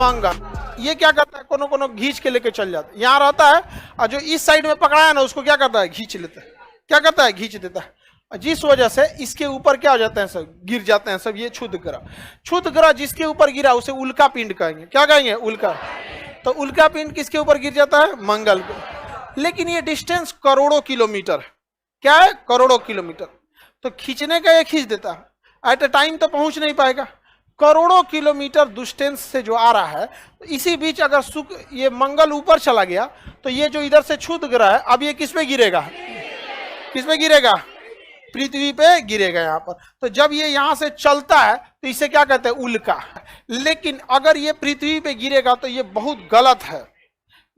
मंगल ये क्या करता है, कोनो कोनो घींच के लेके चल जाता है, यहाँ रहता है और जो इस साइड में पकड़ाया ना उसको क्या करता है, खींच लेता है। क्या करता है, खींच देता है। जिस वजह से इसके ऊपर क्या हो जाते हैं, सब गिर जाते हैं सब। ये क्षुद्र ग्रह, क्षुद्र ग्रह जिसके ऊपर गिरा उसे उल्का पिंड कहेंगे। क्या कहेंगे, उल्का। तो उल्का पिंड किसके ऊपर गिर जाता है, मंगल को। लेकिन ये डिस्टेंस करोड़ों किलोमीटर, क्या है, करोड़ों किलोमीटर। तो खींचने का ये खींच देता है, एट ए टाइम तो पहुंच नहीं पाएगा। करोड़ों किलोमीटर डिस्टेंस से जो आ रहा है, तो इसी बीच अगर ये मंगल ऊपर चला गया तो ये जो इधर से क्षुद्र ग्रह है अब ये किस पे गिरेगा, किस पे गिरेगा, पृथ्वी पे गिरेगा यहाँ पर। तो जब ये यहाँ से चलता है तो इसे क्या कहते हैं, उल्का। लेकिन अगर ये पृथ्वी पे गिरेगा तो ये बहुत गलत है,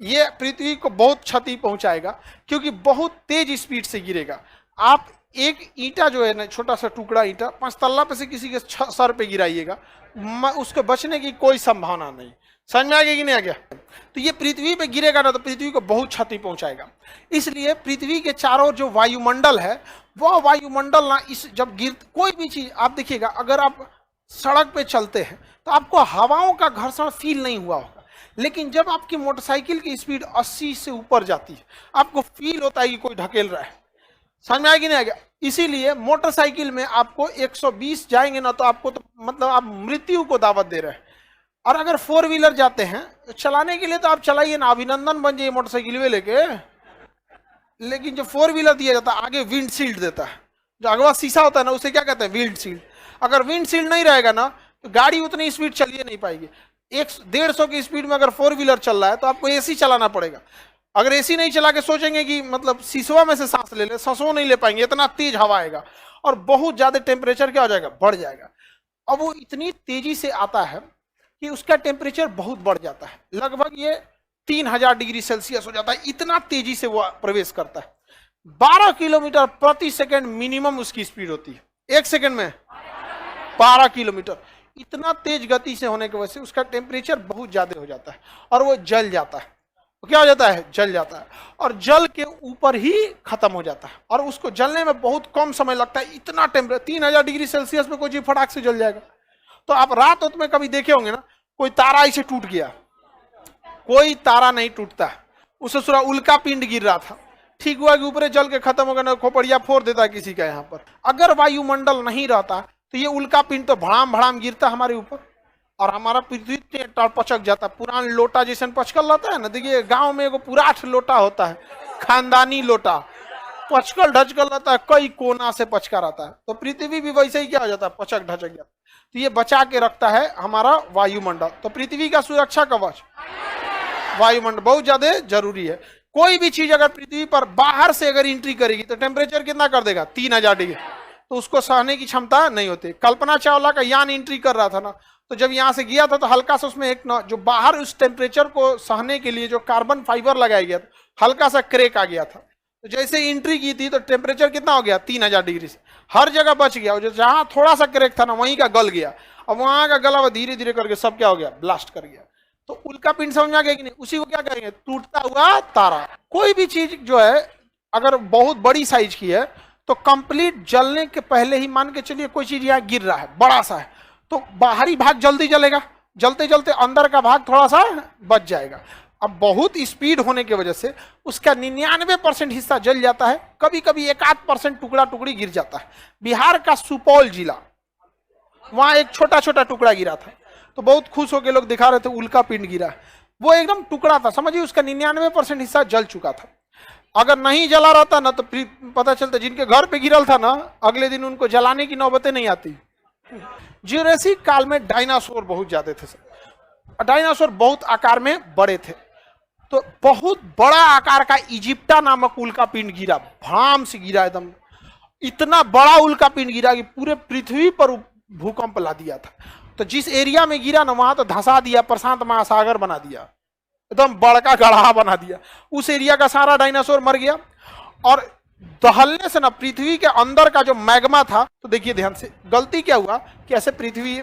ये पृथ्वी को बहुत क्षति पहुंचाएगा, क्योंकि बहुत तेज स्पीड से गिरेगा। आप एक ईंटा जो है ना, छोटा सा टुकड़ा ईंटा 5 तल्ला पे से किसी के सर पे गिराइएगा, उसको बचने की कोई संभावना नहीं। समझ में आ गया कि नहीं आ गया। तो ये पृथ्वी पे गिरेगा ना तो पृथ्वी को बहुत क्षति पहुंचाएगा। इसलिए पृथ्वी के चारों जो वायुमंडल है, वह वायुमंडल ना इस जब गिर, कोई भी चीज आप देखिएगा, अगर आप सड़क पे चलते हैं तो आपको हवाओं का घर्षण फील नहीं हुआ होगा, लेकिन जब आपकी मोटरसाइकिल की स्पीड 80 से ऊपर जाती है आपको फील होता है कि कोई ढकेल रहा है। समझ में आएगी नहीं आएगा। इसीलिए मोटरसाइकिल में आपको 120 जाएंगे ना तो आपको तो मतलब आप मृत्यु को दावत दे रहे हैं। और अगर 4 व्हीलर जाते हैं तो चलाने के लिए तो आप चलाइए ना, अभिनंदन बन जाइए मोटरसाइकिल में लेके। लेकिन जो 4 व्हीलर दिया जाता है आगे विंड शील्ड देता है, जो अगवा शीशा होता है ना उसे क्या कहते हैं, विंड शील्ड। अगर विंड शील्ड नहीं रहेगा ना तो गाड़ी उतनी स्पीड चलिए नहीं पाएगी। 150 की स्पीड में अगर 4 व्हीलर चल रहा है तो आपको एसी चलाना पड़ेगा। अगर एसी नहीं चला के सोचेंगे कि मतलब शीशवा में से सांस ले ले, सांसों नहीं ले पाएंगे, इतना तेज हवा आएगा और बहुत ज्यादा टेम्परेचर क्या हो जाएगा, बढ़ जाएगा। अब वो इतनी तेजी से आता है कि उसका टेम्परेचर बहुत बढ़ जाता है, लगभग ये 3000 डिग्री सेल्सियस हो जाता है, इतना तेजी से वो प्रवेश करता है। 12 किलोमीटर प्रति सेकेंड मिनिमम उसकी स्पीड होती है, 1 सेकेंड में 12 किलोमीटर। इतना तेज गति से होने की वजह से उसका टेम्परेचर बहुत ज्यादा हो जाता है और वो जल जाता है। तो क्या हो जाता है, जल जाता है और जल के ऊपर ही खत्म हो जाता है और उसको जलने में बहुत कम समय लगता है। इतना टेम्परेचर 3000 डिग्री सेल्सियस में कोई चीज फटाक से जल जाएगा। तो आप रात में कभी देखे होंगे ना, कोई तारा इसे टूट गया, कोई तारा नहीं टूटता, उसे पूरा उल्का पिंड गिर रहा था, ठीक हुआ कि ऊपर जल के खत्म हो गया ना, खोपड़िया फोड़ देता किसी का। यहाँ पर अगर वायुमंडल नहीं रहता तो ये उल्का पिंड तो भड़ाम भड़ाम गिरता हमारे ऊपर और हमारा पृथ्वी पचक जाता। पुरान लोटा जैसे पचकल रहता है ना, देखिए गांव में एगो पुराठ लोटा होता है, खानदानी लोटा, पचकल ढचकल रहता है, कई कोना से पचका रहता है। तो पृथ्वी भी वैसे ही क्या हो जाता है, पचक ढचक जाता है। तो ये बचा के रखता है हमारा वायुमंडल। तो पृथ्वी का सुरक्षा कवच वायुमंडल बहुत ज्यादा जरूरी है। कोई भी चीज अगर पृथ्वी पर बाहर से अगर एंट्री करेगी तो टेम्परेचर कितना कर देगा, 3000 डिग्री, तो उसको सहने की क्षमता नहीं होती। कल्पना चावला का यान एंट्री कर रहा था ना, तो जब यहां से गया था तो हल्का सा उसमें एक ना जो बाहर उस टेम्परेचर को सहने के लिए जो कार्बन फाइबर लगाया गया था, हल्का सा क्रैक आ गया था। तो जैसे एंट्री की थी तो टेम्परेचर कितना हो गया, 3000 डिग्री से हर जगह बच गया। जो जहां थोड़ा सा क्रैक था ना वहीं का गल गया, अब वहां का गला धीरे धीरे करके सब क्या हो गया, ब्लास्ट कर गया। तो उल्का पिंड समझ आ गया कि नहीं, उसी को क्या कहेंगे, टूटता हुआ तारा। कोई भी चीज जो है अगर बहुत बड़ी साइज की है तो कंप्लीट जलने के पहले ही, मान के चलिए कोई चीज यहाँ गिर रहा है बड़ा सा है, तो बाहरी भाग जल्दी जलेगा, जलते जलते अंदर का भाग थोड़ा सा बच जाएगा। अब बहुत स्पीड होने की वजह से उसका 99% हिस्सा जल जाता है, कभी कभी 1-8% टुकड़ा टुकड़ी गिर जाता है। बिहार का सुपौल जिला, वहां एक छोटा छोटा टुकड़ा गिरा था, तो बहुत खुश होकर लोग दिखा रहे थे उल्का पिंड गिरा। वो एकदम टुकड़ा था, समझिए उसका 99% हिस्सा जल चुका था। अगर नहीं जला रहता ना तो पता चलता जिनके घर पे गिरल था ना, अगले दिन उनको जलाने की नौबतें नहीं आती। जुरासिक काल में डायनासोर बहुत ज्यादा थे, डायनासोर बहुत आकार में बड़े थे। तो बहुत बड़ा आकार का इजिप्टा नामक उल्का पिंड गिरा, भड़ाम से गिरा, एकदम इतना बड़ा उल्का पिंड गिरा कि पूरे पृथ्वी पर भूकंप ला दिया था। तो जिस एरिया में गिरा ना वहां तो धंसा दिया, प्रशांत महासागर बना दिया, एकदम बड़का गढ़ा बना दिया। उस एरिया का सारा डायनासोर मर गया। और दहलने से ना पृथ्वी के अंदर का जो मैग्मा था, तो देखिए ध्यान से, गलती क्या हुआ कि ऐसे पृथ्वी,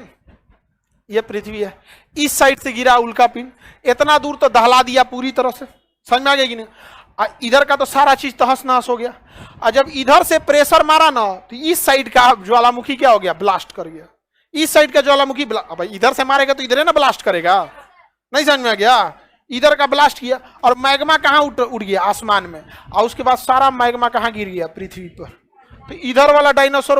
ये पृथ्वी है, इस साइड से गिरा उल्का पिंड, इतना दूर तो दहला दिया पूरी तरह से, समझ में आ गया कि नहीं। इधर का तो सारा चीज तहस नहस हो गया। और जब इधर से प्रेशर मारा ना तो इस साइड का ज्वालामुखी क्या हो गया, ब्लास्ट कर गया। इस साइड का ज्वालामुखी, भाई इधर से मारेगा तो इधर है ना ब्लास्ट करेगा, नहीं समझ में आ गया? इधर का ब्लास्ट किया और मैग्मा कहाँ उड़ गया? आसमान में। और उसके बाद सारा मैग्मा कहाँ गिर गया? पृथ्वी पर। तो इधर वाला डायनासोर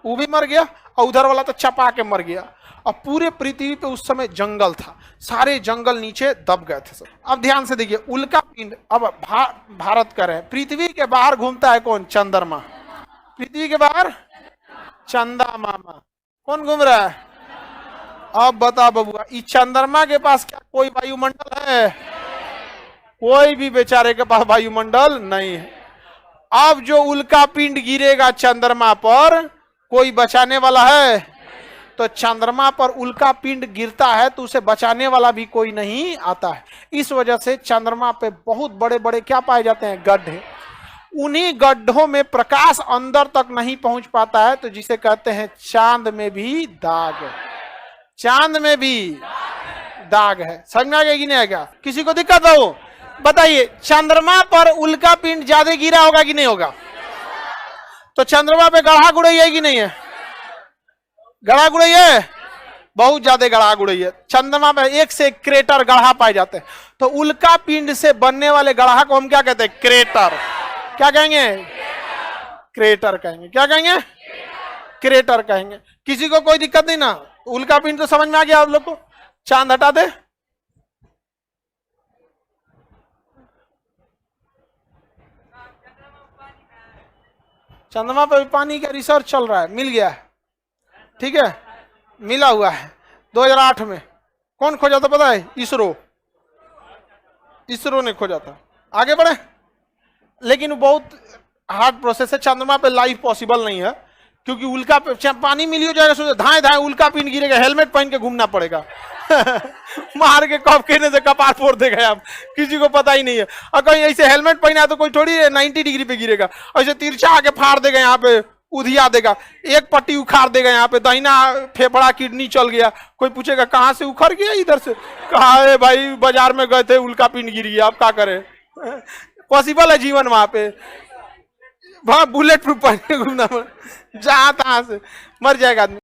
वो भी मर गया और उधर वाला तो चपा के मर गया। और पूरे पृथ्वी पे उस समय जंगल था, सारे जंगल नीचे दब गए थे सब। अब ध्यान से देखिए, उल्का पिंड अब भारत का है, पृथ्वी के बाहर घूमता है कौन? चंद्रमा। पृथ्वी के बाहर चंदा मामा कौन घूम रहा है? अब बता बबुआ, इस चंद्रमा के पास क्या कोई वायुमंडल है? कोई भी बेचारे के पास वायुमंडल नहीं है। अब जो उल्का पिंड गिरेगा चंद्रमा पर, कोई बचाने वाला है? तो चंद्रमा पर उल्का पिंड गिरता है तो उसे बचाने वाला भी कोई नहीं आता है। इस वजह से चंद्रमा पे बहुत बड़े बड़े क्या पाए जाते हैं? गड्ढे। उन्हीं गड्ढों में प्रकाश अंदर तक नहीं पहुंच पाता है, तो जिसे कहते हैं चांद में भी दाग है। चांद में भी दाग है। समझ में आ गया कि नहीं आएगा? किसी को दिक्कत हो? बताइए, चंद्रमा पर उल्का पिंड ज्यादा गिरा होगा कि नहीं होगा? तो चंद्रमा पे गढ़ा गुड़ई है कि नहीं है? गढ़ा गुड़ई है, बहुत ज्यादा गढ़ा गुड़ई है। चंद्रमा पे एक से एक क्रेटर गढ़ा पाए जाते हैं। तो उल्का पिंड से बनने वाले गढ़ा को हम क्या कहते हैं? क्रेटर। क्या कहेंगे? क्रेटर कहेंगे। क्या कहेंगे? क्रेटर कहेंगे। किसी को कोई दिक्कत नहीं ना? उल्का पिंड तो समझ में आ गया आप लोग को? चांद हटा दे। चंद्रमा पे भी पानी का रिसर्च चल रहा है, मिल गया है, ठीक है, मिला हुआ है। 2008 में कौन खोजा था पता है? इसरो ने खोजा था। आगे बढ़े, लेकिन बहुत हार्ड प्रोसेस है। चंद्रमा पे लाइफ पॉसिबल नहीं है, क्योंकि उल्का पानी मिल जाएगा, सोचो धाए धाए उल्का पिंड गिरेगा, हेलमेट पहन के घूमना पड़ेगा। मार के कप कहने से कपार फोड़ देगा आप, किसी को पता ही नहीं है। और कहीं ऐसे हेलमेट पहना तो कोई थोड़ी 90 डिग्री पे गिरेगा, ऐसे तिरछा आके फाड़ देगा, यहाँ पे उधिया देगा, एक पट्टी उखाड़ देगा, यहाँ पे दाहिना फेफड़ा किडनी चल गया। कोई पूछेगा कहाँ से उखड़ गया? इधर से। कहा है भाई, बाजार में गए थे, उल्का पिंड गिर गया, आप क्या करें? पॉसिबल है जीवन वहां पे? वहां बुलेट प्रूफ पहन के घूमना, जहां तहां से मर जाएगा आदमी।